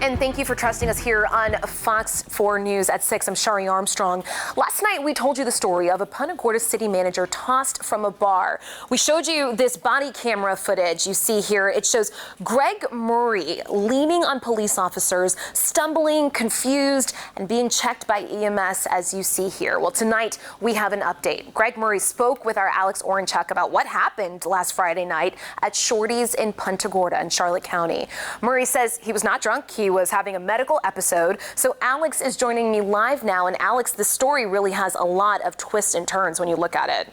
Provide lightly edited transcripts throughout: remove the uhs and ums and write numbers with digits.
And thank you for trusting us here on Fox 4 News at 6. I'm Shari Armstrong. Last night, we told you the story of a Punta Gorda city manager tossed from a bar. We showed you this body camera footage you see here. It shows Greg Murray leaning on police officers, stumbling, confused, and being checked by EMS, as you see here. Well, tonight, we have an update. Greg Murray spoke with our Alex Orenchuk about what happened last Friday night at Shorty's in Punta Gorda in Charlotte County. Murray says he was not drunk. He was having a medical episode. So Alex is joining me live now. And Alex, the story really has a lot of twists and turns when you look at it.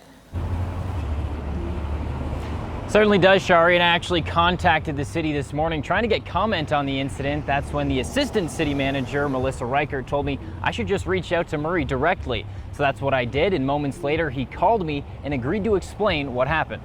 Certainly does, Shari, and I actually contacted the city this morning trying to get comment on the incident. That's when the assistant city manager, Melissa Reichert, told me I should just reach out to Murray directly. So that's what I did, and moments later he called me and agreed to explain what happened.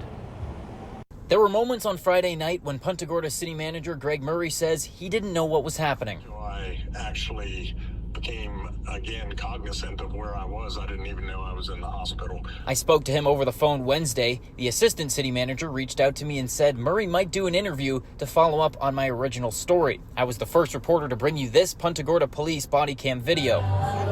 There were moments on Friday night when Punta Gorda city manager Greg Murray says he didn't know what was happening. I actually became, again, cognizant of where I was. I didn't even know I was in the hospital. I spoke to him over the phone Wednesday. The assistant city manager reached out to me and said Murray might do an interview to follow up on my original story. I was the first reporter to bring you this Punta Gorda police body cam video.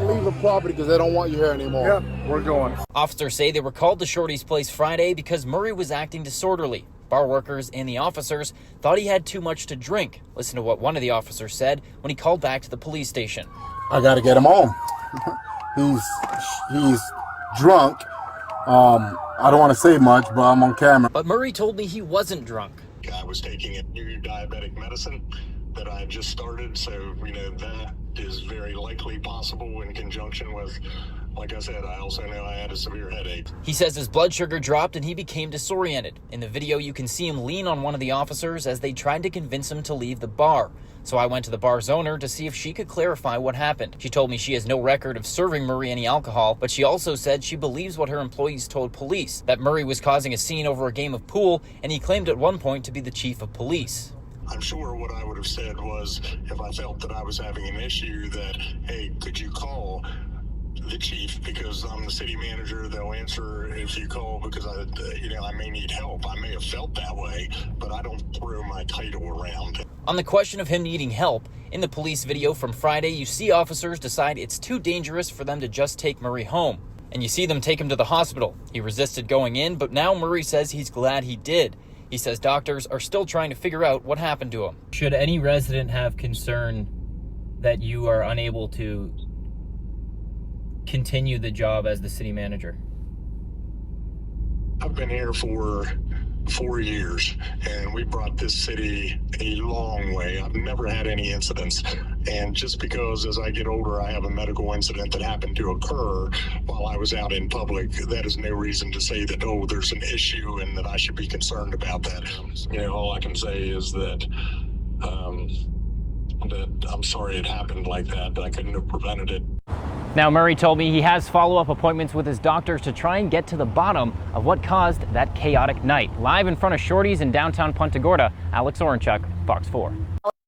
Leave the property because they don't want you here anymore. Yep, we're going. Officers say they were called to Shorty's place Friday because Murray was acting disorderly. Bar workers and the officers thought he had too much to drink. Listen to what one of the officers said when he called back to the police station. I got to get him home. He's drunk. I don't want to say much, but I'm on camera. But Murray told me he wasn't drunk. I was taking a new diabetic medicine that I had just started, so, that is very likely possible in conjunction with, like I said, I also know I had a severe headache. He says his blood sugar dropped and he became disoriented. In the video, you can see him lean on one of the officers as they tried to convince him to leave the bar. So I went to the bar's owner to see if she could clarify what happened. She told me she has no record of serving Murray any alcohol, but she also said she believes what her employees told police, that Murray was causing a scene over a game of pool, and he claimed at one point to be the chief of police. I'm sure what I would have said was, if I felt that I was having an issue, that, hey, could you call the chief, because I'm the city manager. They'll answer if you call, because I may need help. I may have felt that way, but I don't throw my title around. On the question of him needing help, in the police video from Friday, you see officers decide it's too dangerous for them to just take Murray home. And you see them take him to the hospital. He resisted going in, but now Murray says he's glad he did. He says doctors are still trying to figure out what happened to him. Should any resident have concern that you are unable to continue the job as the city manager? I've been here for 4 years, and we brought this city a long way. I've never had any incidents, and just because as I get older I have a medical incident that happened to occur while I was out in public, that is no reason to say that, oh, there's an issue and that I should be concerned about that. All I can say is that I'm sorry it happened like that. I couldn't have prevented it. Now, Murray told me he has follow-up appointments with his doctors to try and get to the bottom of what caused that chaotic night. Live in front of Shorty's in downtown Punta Gorda, Alex Orenchuk, Fox 4.